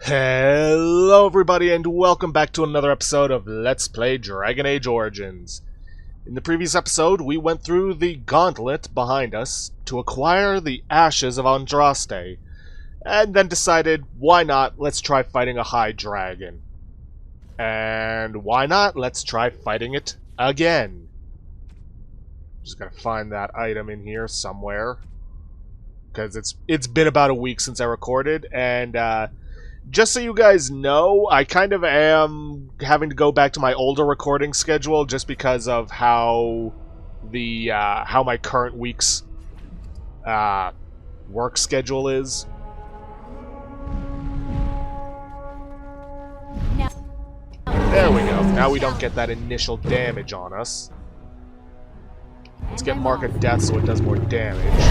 Hello everybody and welcome back to another episode of Let's Play Dragon Age Origins. In the previous episode, we went through the gauntlet behind us to acquire the ashes of Andraste, and then decided, why not, let's try fighting a high dragon. And why not, let's try fighting it again. Just gotta find that item in here somewhere, because it's been about a week since I recorded, and just so you guys know, I kind of am having to go back to my older recording schedule just because of how my current week's work schedule is. There we go. Now we don't get that initial damage on us. Let's get Mark of Death so it does more damage.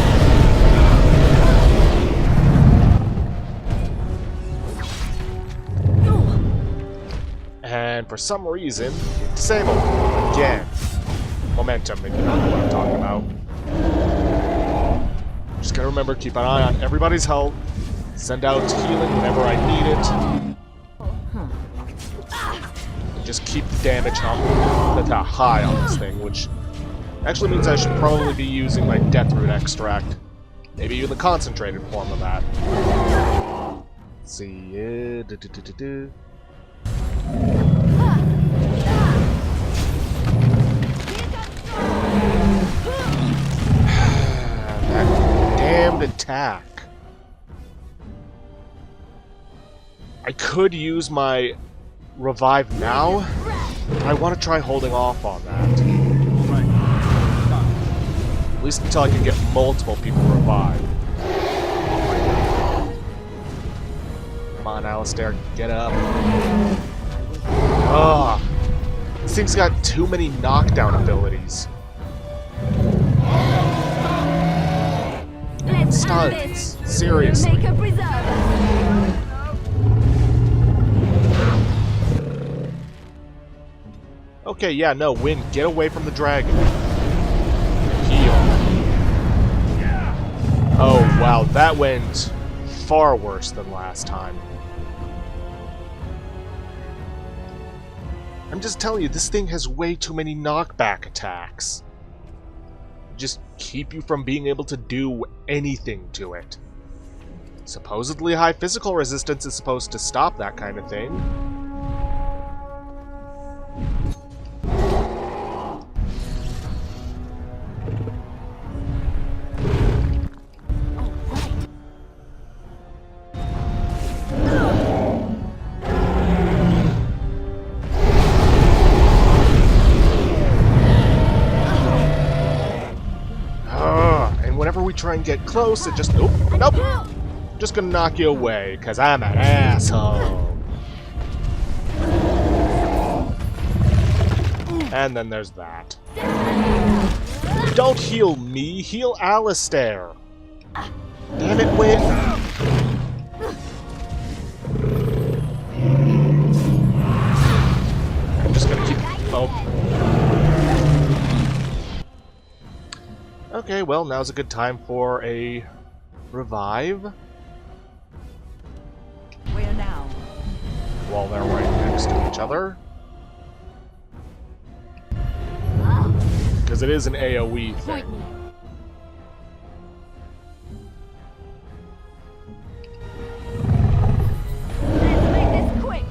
And for some reason, it disabled again. Momentum, if you know what I'm talking about. Just gotta remember, keep an eye on everybody's health. Send out healing whenever I need it. And just keep the damage high on this thing, which actually means I should probably be using my Deathroot extract. Maybe even the concentrated form of that. Let's see. That damned attack. I could use my revive now, but I want to try holding off on that. At least until I can get multiple people revived. Come on, Alistair, get up. Ugh. This thing's got too many knockdown abilities. Stuns. Seriously. Okay, yeah, no, Win, get away from the dragon. Heal. Oh, wow, that went far worse than last time. I'm just telling you, this thing has way too many knockback attacks. Just keep you from being able to do anything to it. Supposedly high physical resistance is supposed to stop that kind of thing. Try and get close, it just... Nope. Just gonna knock you away, because I'm an asshole. And then there's that. Don't heal me, heal Alistair. Damn it, Win. I'm just gonna keep... Oh. Okay, well, now's a good time for a revive. Where now? While they're right next to each other. Because it is an AoE thing. Let's make this quick.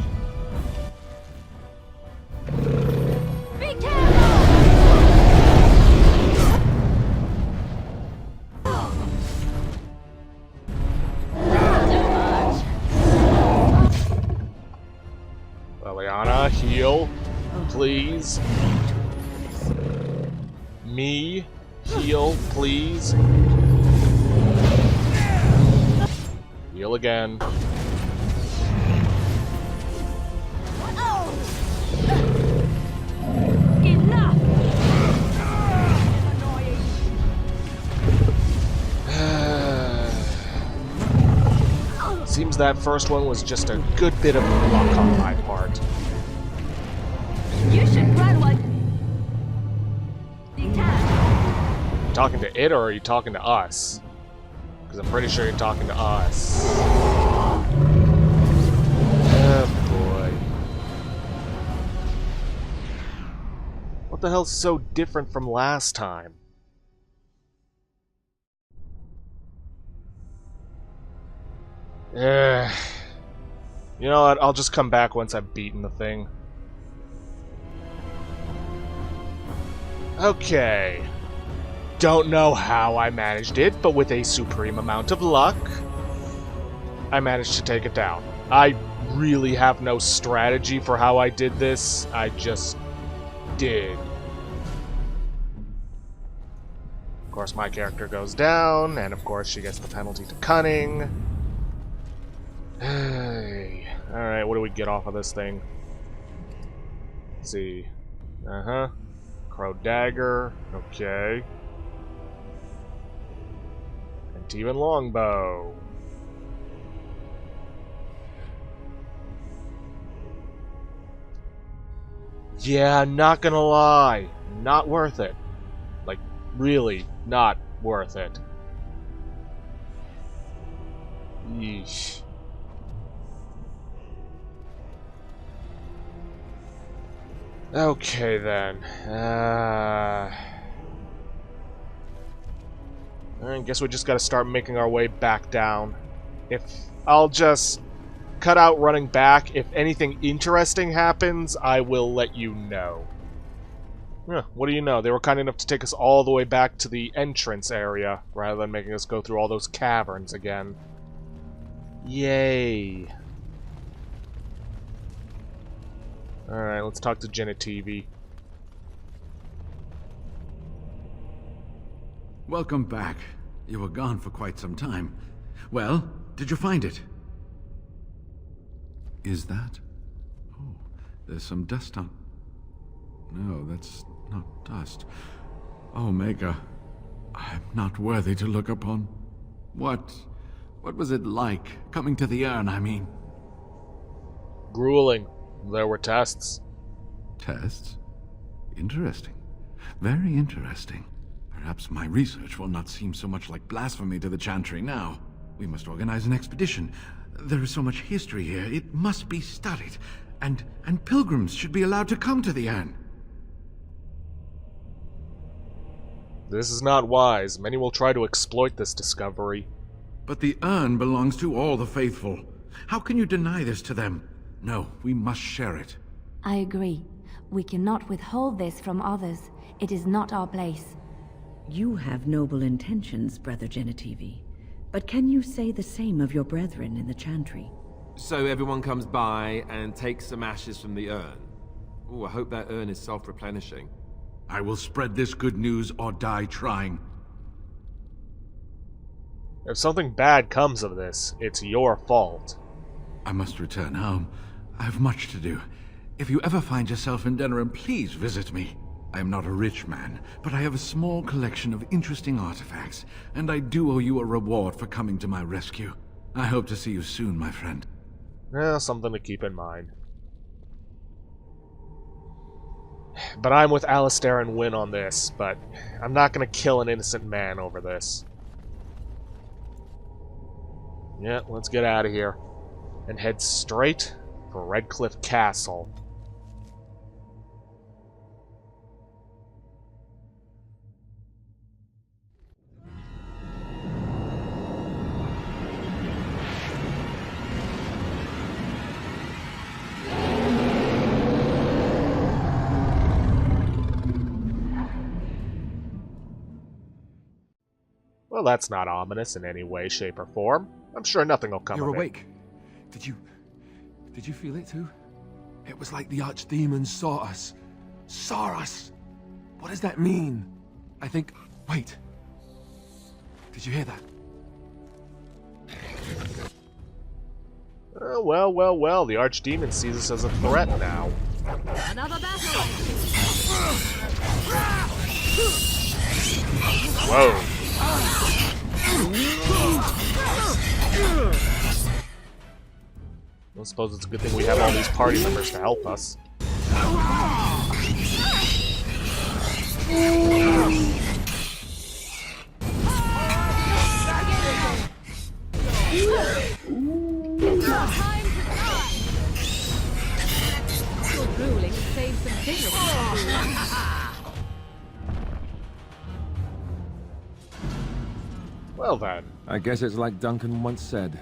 Be careful! Liliana, heal, please. Me, heal, please. Heal again. Enough! Seems that first one was just a good bit of luck on my part. You should run one. The attack. Talking to it, or are you talking to us? Because I'm pretty sure you're talking to us. the hell's so different from last time? You know what? I'll just come back once I've beaten the thing. Okay. Don't know how I managed it, but with a supreme amount of luck, I managed to take it down. I really have no strategy for how I did this. I just did. Of course, my character goes down, and of course she gets the penalty to cunning. Alright, what do we get off of this thing? Let's see. Crow dagger. Okay. And even longbow. Yeah, not gonna lie. Not worth it. Like, really not worth it. Yeesh. Okay then. I guess we just gotta start making our way back down. I'll just cut out running back. If anything interesting happens, I will let you know. What do you know? They were kind enough to take us all the way back to the entrance area, rather than making us go through all those caverns again. Yay. Alright, let's talk to Genetivi. Welcome back. You were gone for quite some time. Well, did you find it? Is that? Oh, there's some dust on... No, that's not dust. Omega, I'm not worthy to look upon. What was it like, coming to the urn, I mean? Grueling. There were tests. Tests? Interesting. Very interesting. Perhaps my research will not seem so much like blasphemy to the Chantry now. We must organize an expedition. There is so much history here, it must be studied. And pilgrims should be allowed to come to the urn. This is not wise. Many will try to exploit this discovery. But the urn belongs to all the faithful. How can you deny this to them? No, we must share it. I agree. We cannot withhold this from others. It is not our place. You have noble intentions, Brother Genetivi. But can you say the same of your brethren in the Chantry? So everyone comes by and takes some ashes from the urn. Ooh, I hope that urn is self-replenishing. I will spread this good news or die trying. If something bad comes of this, it's your fault. I must return home. I have much to do. If you ever find yourself in Denerim, please visit me. I am not a rich man, but I have a small collection of interesting artifacts, and I do owe you a reward for coming to my rescue. I hope to see you soon, my friend. Something to keep in mind. But I'm with Alistair and Wynn on this, but I'm not gonna kill an innocent man over this. Yeah, let's get out of here. And head straight for Redcliffe Castle. Well, that's not ominous in any way, shape, or form. I'm sure nothing will come You're of awake. Did you feel it too? It was like the archdemon saw us. Saw us! What does that mean? I think... Wait. Did you hear that? Oh, well, the Archdemon sees us as a threat now. Another battle! Whoa. I suppose it's a good thing we have all these party members to help us. It's not time to die! Your drooling saves some dignity. Well then. I guess it's like Duncan once said.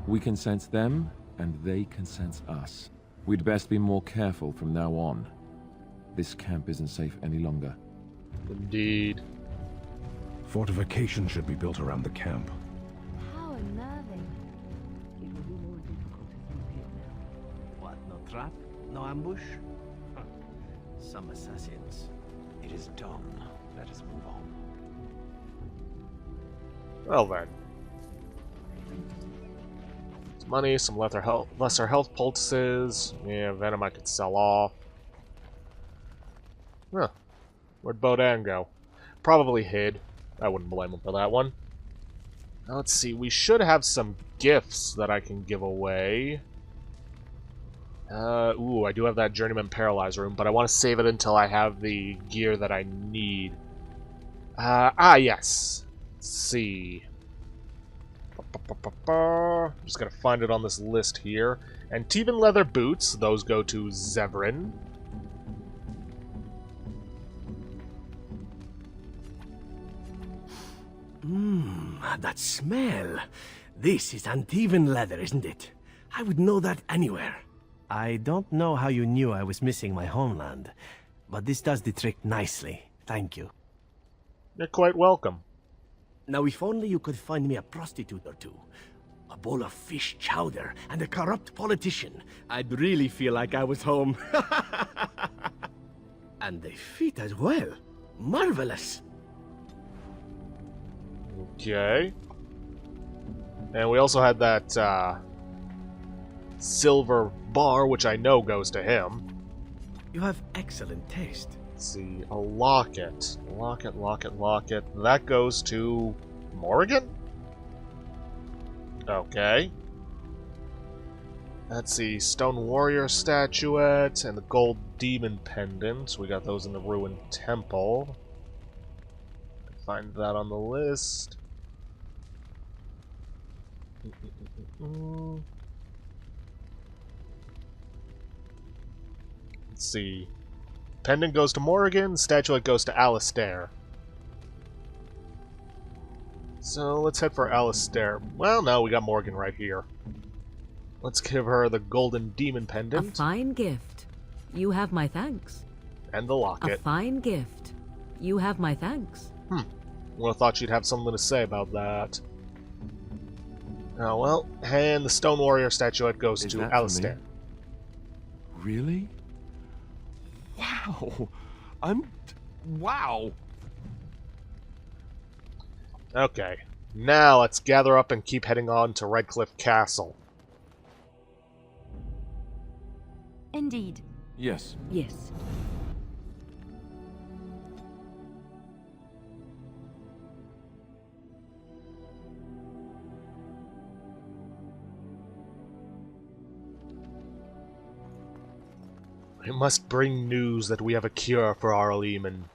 We can sense them, and they can sense us. We'd best be more careful from now on. This camp isn't safe any longer. Indeed. Fortification should be built around the camp. How unnerving. It will be more difficult to keep here now. What, no trap? No ambush? Huh. Some assassins. It is done. Let us move on. Well then. Some money, some lesser health pulses. Yeah, venom I could sell off. Huh. Where'd Bodan go? Probably hid. I wouldn't blame him for that one. Now let's see, we should have some gifts that I can give away. Ooh, I do have that Journeyman Paralyze room, but I want to save it until I have the gear that I need. Yes. Let's see. I'm just gonna find it on this list here. And Tevan leather boots, those go to Zevran. That smell. This is Antivan leather, isn't it? I would know that anywhere. I don't know how you knew I was missing my homeland, but this does the trick nicely. Thank you. You're quite welcome. Now, if only you could find me a prostitute or two, a bowl of fish chowder, and a corrupt politician, I'd really feel like I was home. And they fit as well. Marvelous. Okay. And we also had that, silver bar, which I know goes to him. You have excellent taste. Let's see, a locket. Locket. That goes to Morrigan? Okay. Let's see, Stone Warrior Statuette and the Gold Demon Pendant. We got those in the Ruined Temple. Find that on the list. Let's see. Pendant goes to Morrigan, Statuette goes to Alistair. So let's head for Alistair. Well, no, we got Morgan right here. Let's give her the Golden Demon Pendant. A fine gift. You have my thanks. And the locket. A fine gift. You have my thanks. Would have thought she'd have something to say about that. Oh well, and the Stone Warrior Statuette goes to Alistair. Really? Wow. Wow. Okay, now let's gather up and keep heading on to Redcliffe Castle. Indeed. Yes. Yes. I must bring news that we have a cure for our Lehman.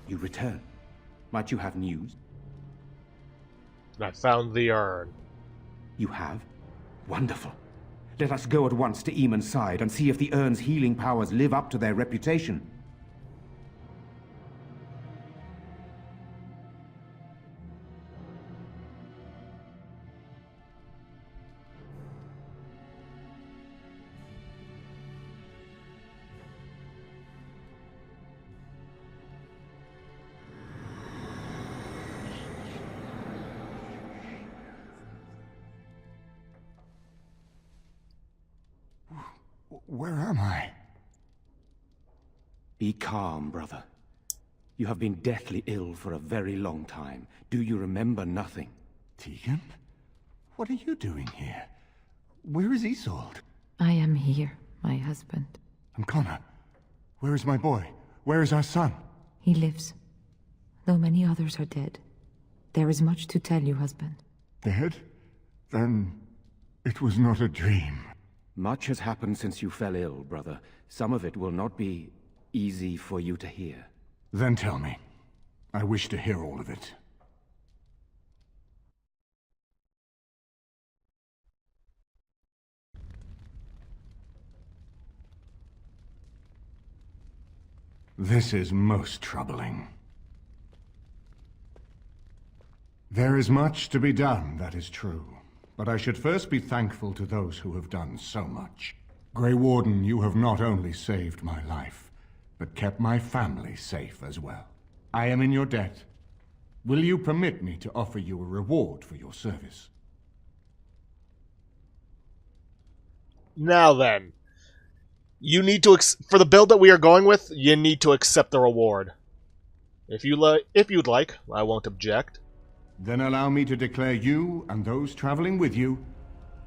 You return. Might you have news? I found the urn. You have? Wonderful. Let us go at once to Eamon's side and see if the urn's healing powers live up to their reputation. Where am I? Be calm, brother. You have been deathly ill for a very long time. Do you remember nothing? Tegan? What are you doing here? Where is Isolde? I am here, my husband. And Connor? Where is my boy? Where is our son? He lives, though many others are dead. There is much to tell you, husband. Dead? Then it was not a dream. Much has happened since you fell ill, brother. Some of it will not be easy for you to hear. Then tell me. I wish to hear all of it. This is most troubling. There is much to be done, that is true. But I should first be thankful to those who have done so much. Grey Warden, you have not only saved my life, but kept my family safe as well. I am in your debt. Will you permit me to offer you a reward for your service? Now then, you need to for the build that we are going with, you need to accept the reward. If you'd like, I won't object. Then allow me to declare you and those traveling with you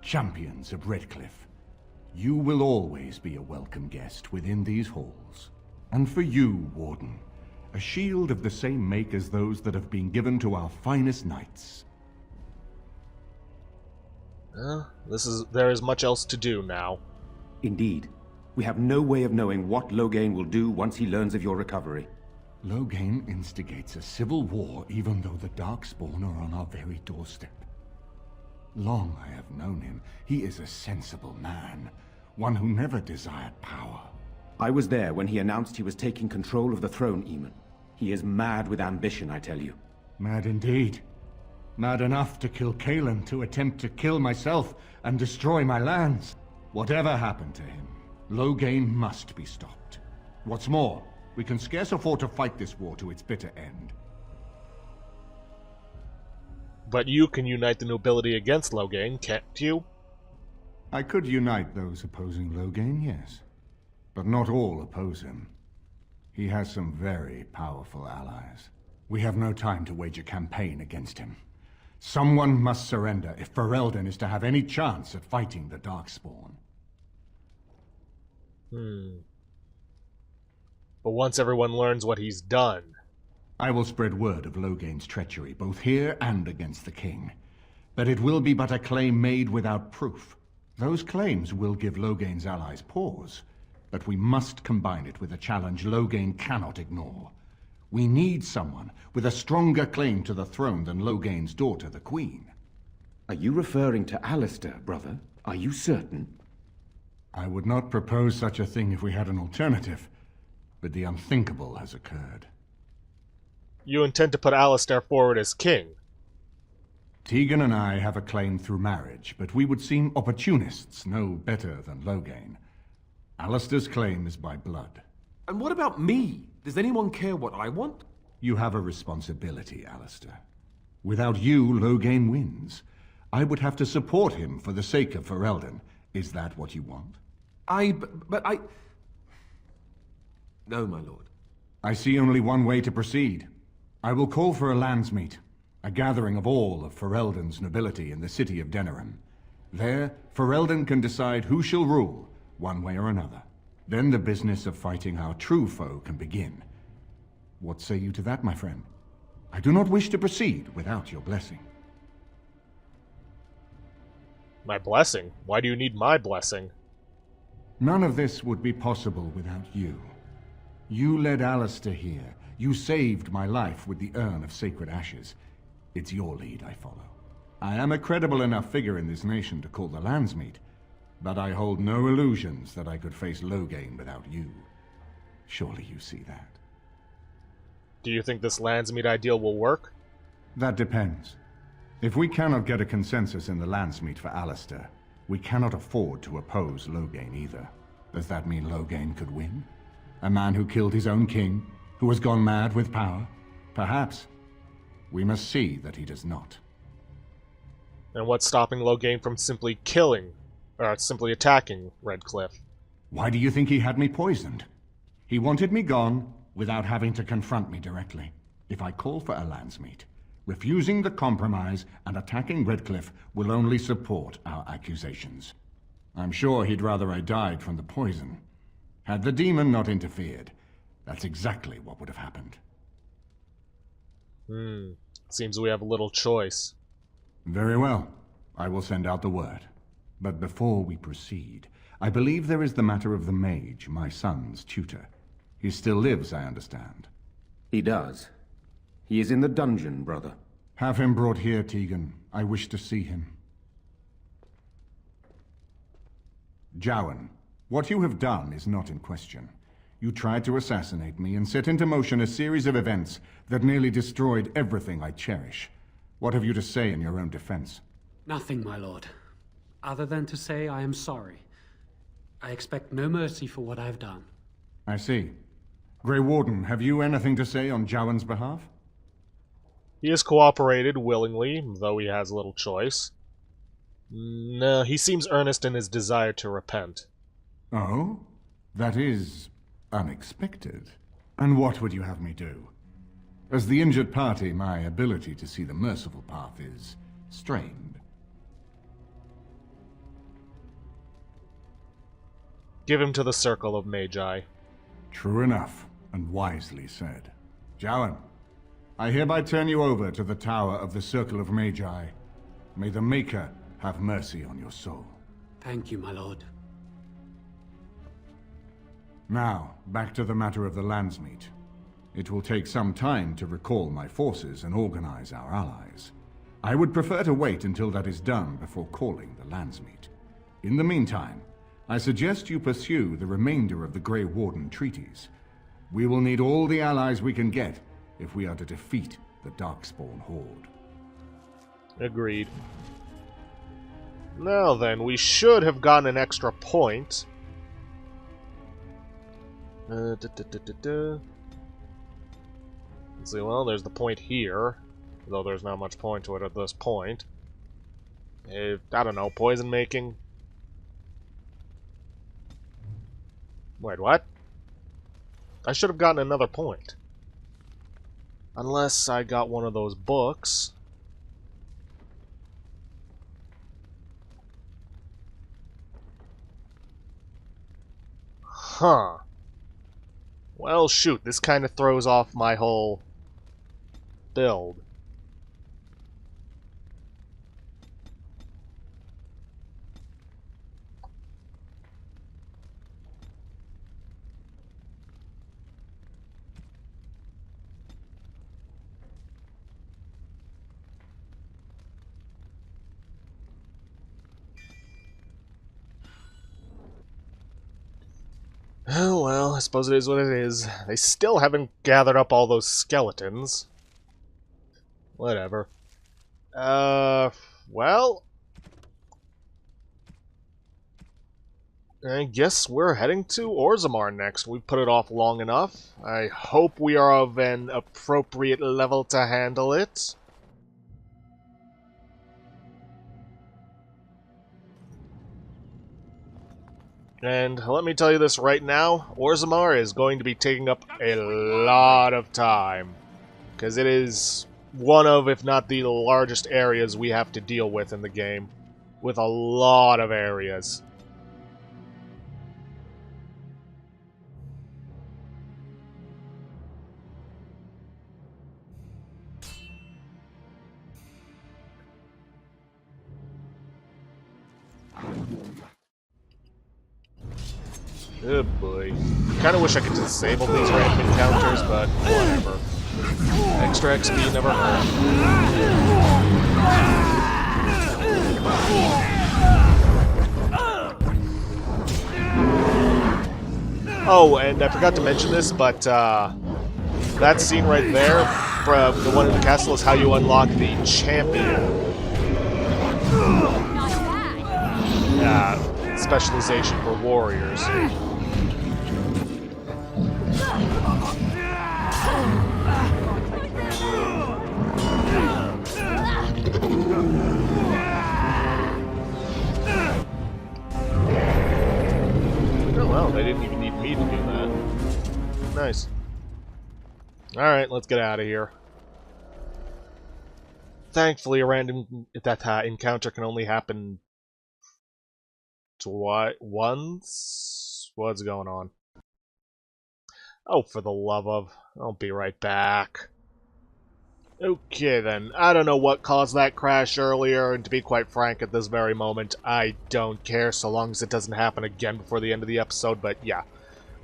champions of Redcliffe. You will always be a welcome guest within these halls. And for you, Warden, a shield of the same make as those that have been given to our finest knights. There is much else to do now. Indeed. We have no way of knowing what Loghain will do once he learns of your recovery. Loghain instigates a civil war even though the Darkspawn are on our very doorstep. Long I have known him. He is a sensible man, one who never desired power. I was there when he announced he was taking control of the throne, Eamon. He is mad with ambition, I tell you. Mad indeed. Mad enough to kill Cailan, to attempt to kill myself and destroy my lands. Whatever happened to him, Loghain must be stopped. What's more, we can scarce afford to fight this war to its bitter end. But you can unite the nobility against Loghain, can't you? I could unite those opposing Loghain, yes. But not all oppose him. He has some very powerful allies. We have no time to wage a campaign against him. Someone must surrender if Ferelden is to have any chance at fighting the Darkspawn. But once everyone learns what he's done... I will spread word of Loghain's treachery, both here and against the king. But it will be but a claim made without proof. Those claims will give Loghain's allies pause, but we must combine it with a challenge Loghain cannot ignore. We need someone with a stronger claim to the throne than Loghain's daughter, the Queen. Are you referring to Alistair, brother? Are you certain? I would not propose such a thing if we had an alternative, but the unthinkable has occurred. You intend to put Alistair forward as king? Tegan and I have a claim through marriage, but we would seem opportunists no better than Loghain. Alistair's claim is by blood. And what about me? Does anyone care what I want? You have a responsibility, Alistair. Without you, Loghain wins. I would have to support him for the sake of Ferelden. Is that what you want? But I... No, my lord. I see only one way to proceed. I will call for a landsmeet, a gathering of all of Ferelden's nobility in the city of Denerim. There, Ferelden can decide who shall rule, one way or another. Then the business of fighting our true foe can begin. What say you to that, my friend? I do not wish to proceed without your blessing. My blessing? Why do you need my blessing? None of this would be possible without you. You led Alistair here. You saved my life with the urn of sacred ashes. It's your lead I follow. I am a credible enough figure in this nation to call the landsmeet, but I hold no illusions that I could face Loghain without you. Surely you see that. Do you think this landsmeet ideal will work? That depends. If we cannot get a consensus in the landsmeet for Alistair, we cannot afford to oppose Loghain either. Does that mean Loghain could win? A man who killed his own king, who has gone mad with power? Perhaps. We must see that he does not. And what's stopping Loghain from simply simply attacking Redcliffe? Why do you think he had me poisoned? He wanted me gone without having to confront me directly. If I call for a landsmeet, refusing the compromise and attacking Redcliffe will only support our accusations. I'm sure he'd rather I died from the poison. Had the demon not interfered, that's exactly what would have happened. Seems we have little choice. Very well. I will send out the word. But before we proceed, I believe there is the matter of the mage, my son's tutor. He still lives, I understand. He does. He is in the dungeon, brother. Have him brought here, Tegan. I wish to see him. Jowan, what you have done is not in question. You tried to assassinate me and set into motion a series of events that nearly destroyed everything I cherish. What have you to say in your own defense? Nothing, my lord. Other than to say I am sorry. I expect no mercy for what I've done. I see. Grey Warden, have you anything to say on Jowan's behalf? He has cooperated willingly, though he has little choice. No, he seems earnest in his desire to repent. Oh? That is unexpected. And what would you have me do? As the injured party, my ability to see the merciful path is strained. Give him to the Circle of Magi. True enough, and wisely said. Jowan, I hereby turn you over to the Tower of the Circle of Magi. May the Maker have mercy on your soul. Thank you, my lord. Now, back to the matter of the Landsmeet. It will take some time to recall my forces and organize our allies. I would prefer to wait until that is done before calling the Landsmeet. In the meantime, I suggest you pursue the remainder of the Grey Warden treaties. We will need all the allies we can get if we are to defeat the Darkspawn Horde. Agreed. Now then, we should have gotten an extra point. Let's see, well, there's the point here. Though there's not much point to it at this point. I don't know, poison making? Wait, what? I should have gotten another point. Unless I got one of those books. Huh. Well, shoot, this kind of throws off my whole build. Oh well, I suppose it is what it is. They still haven't gathered up all those skeletons. Whatever. Well, I guess we're heading to Orzammar next. We've put it off long enough. I hope we are of an appropriate level to handle it. And let me tell you this right now, Orzammar is going to be taking up a lot of time. Because it is one of, if not the largest areas we have to deal with in the game. With a lot of areas. Oh boy. Kinda wish I could disable these random encounters, but whatever. Extra XP never hurt. Oh, and I forgot to mention this, but that scene right there, the one in the castle, is how you unlock the champion. Specialization for warriors. Oh well, they didn't even need me to do that. Nice. Alright, let's get out of here. Thankfully, a random encounter can only happen once? What's going on? Oh, for the love of... I'll be right back. Okay then, I don't know what caused that crash earlier, and to be quite frank, at this very moment, I don't care so long as it doesn't happen again before the end of the episode, but yeah.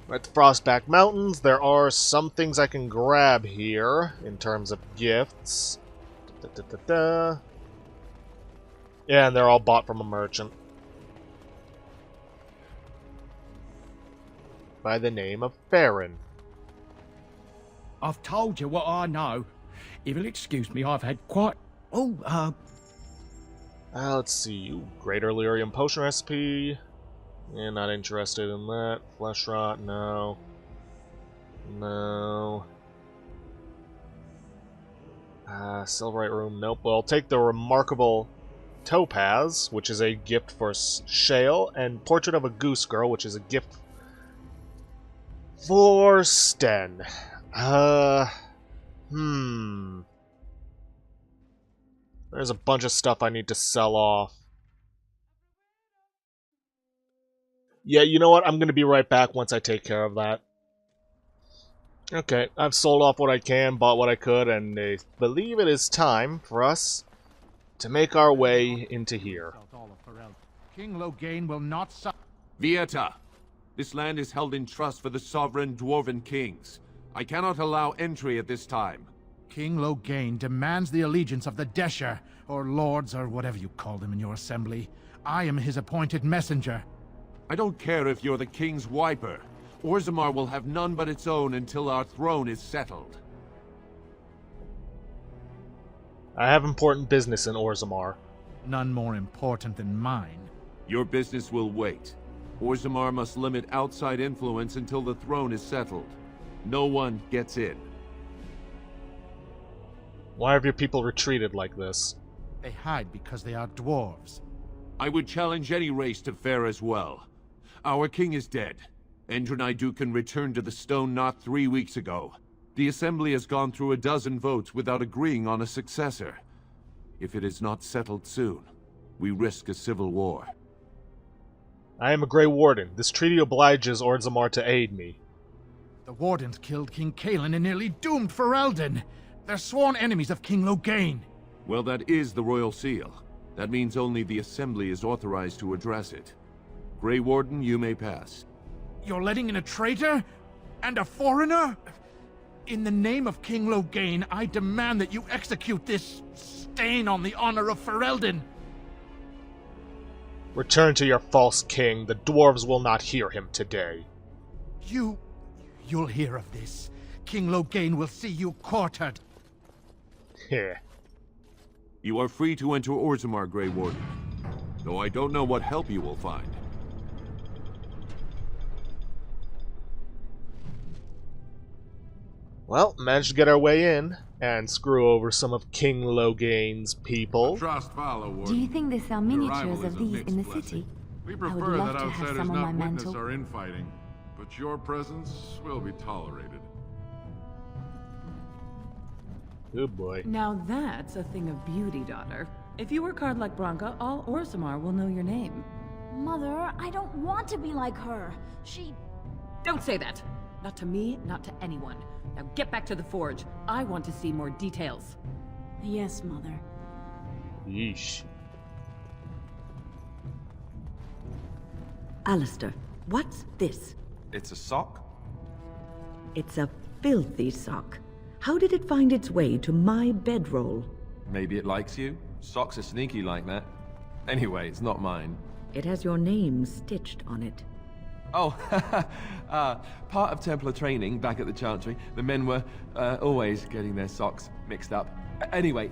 We're at the Frostback Mountains. There are some things I can grab here in terms of gifts. Yeah, and they're all bought from a merchant by the name of Farron. I've told you what I know. If you'll excuse me, I've had quite... Let's see. Great Illyrian potion recipe. Yeah, not interested in that. Flesh rot, no. No. Silverite room, nope. Well, I'll take the Remarkable Topaz, which is a gift for Shale, and Portrait of a Goose Girl, which is a gift for Sten. There's a bunch of stuff I need to sell off. Yeah, you know what? I'm going to be right back once I take care of that. Okay, I've sold off what I can, bought what I could, and I believe it is time for us to make our way into here. King Loghain will not Vieta, this land is held in trust for the sovereign dwarven kings. I cannot allow entry at this time. King Loghain demands the allegiance of the Desher, or lords, or whatever you call them in your assembly. I am his appointed messenger. I don't care if you're the king's wiper. Orzammar will have none but its own until our throne is settled. I have important business in Orzammar. None more important than mine. Your business will wait. Orzammar must limit outside influence until the throne is settled. No one gets in. Why have your people retreated like this? They hide because they are dwarves. I would challenge any race to fare as well. Our king is dead. Endrunai Dukan returned to the Stone Knot 3 weeks ago. The Assembly has gone through a dozen votes without agreeing on a successor. If it is not settled soon, we risk a civil war. I am a Grey Warden. This treaty obliges Orzammar to aid me. The Wardens killed King Cailan and nearly doomed Ferelden. They're sworn enemies of King Loghain. Well, that is the Royal Seal. That means only the Assembly is authorized to address it. Grey Warden, you may pass. You're letting in a traitor? And a foreigner? In the name of King Loghain, I demand that you execute this stain on the honor of Ferelden. Return to your false king. The dwarves will not hear him today. You'll hear of this. King Loghain will see you quartered. Heh. You are free to enter Orzammar, Grey Warden. Though I don't know what help you will find. Well, managed to get our way in and screw over some of King Loghain's people. Do you think they sell miniatures of these in the city? We I would prefer love that to have outsiders some on my not witness mantle. our infighting, but your presence will be tolerated. Good boy. Now that's a thing of beauty, daughter. If you work hard like Branka, all Orzammar will know your name. Mother, I don't want to be like her. Don't say that! Not to me, not to anyone. Now get back to the forge. I want to see more details. Yes, Mother. Yeesh. Alistair, what's this? It's a sock? It's a filthy sock. How did it find its way to my bedroll? Maybe it likes you. Socks are sneaky like that. Anyway, it's not mine. It has your name stitched on it. Oh, part of Templar training back at the Chantry. The men were always getting their socks mixed up. Anyway,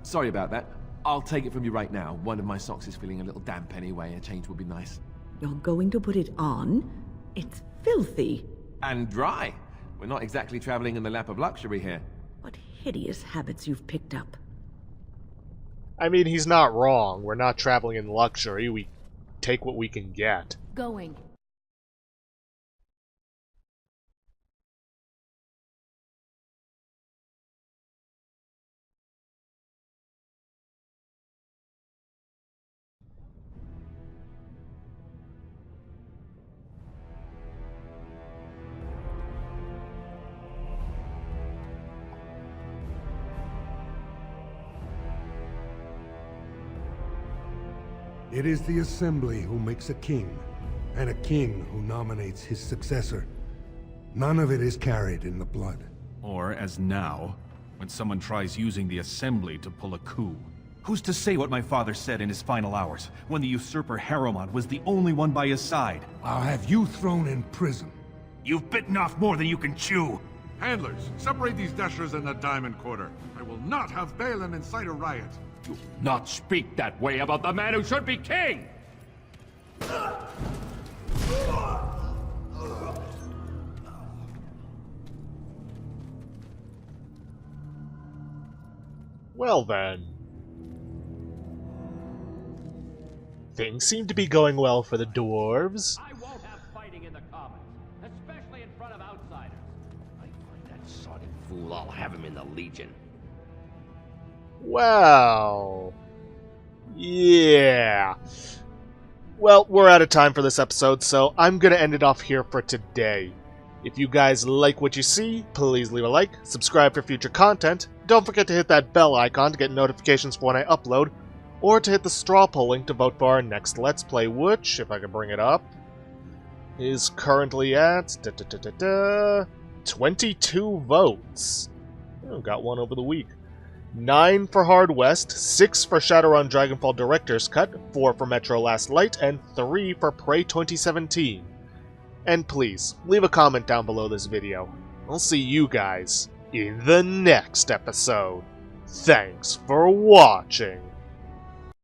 sorry about that. I'll take it from you right now. One of my socks is feeling a little damp anyway. A change would be nice. You're going to put it on? It's filthy. And dry. We're not exactly traveling in the lap of luxury here. What hideous habits you've picked up. I mean, he's not wrong. We're not traveling in luxury. We take what we can get. Going. It is the Assembly who makes a king, and a king who nominates his successor. None of it is carried in the blood. Or, as now, when someone tries using the Assembly to pull a coup. Who's to say what my father said in his final hours, when the usurper Harrowmont was the only one by his side? I'll have you thrown in prison. You've bitten off more than you can chew! Handlers, separate these dashers in the Diamond Quarter. I will not have Balin incite a riot. Do not speak that way about the man who should be king! Well then. Things seem to be going well for the dwarves. I won't have fighting in the Commons, especially in front of outsiders. I find that sodden fool, I'll have him in the Legion. Well... yeah. Well, we're out of time for this episode, so I'm gonna end it off here for today. If you guys like what you see, please leave a like, subscribe for future content, don't forget to hit that bell icon to get notifications for when I upload, or to hit the straw poll link to vote for our next Let's Play, which, if I can bring it up, is currently at 22 votes. Oh, got one over the week. 9 for Hard West, 6 for Shadowrun Dragonfall Director's Cut, 4 for Metro Last Light, and 3 for Prey 2017. And please, leave a comment down below this video. I'll see you guys in the next episode. Thanks for watching.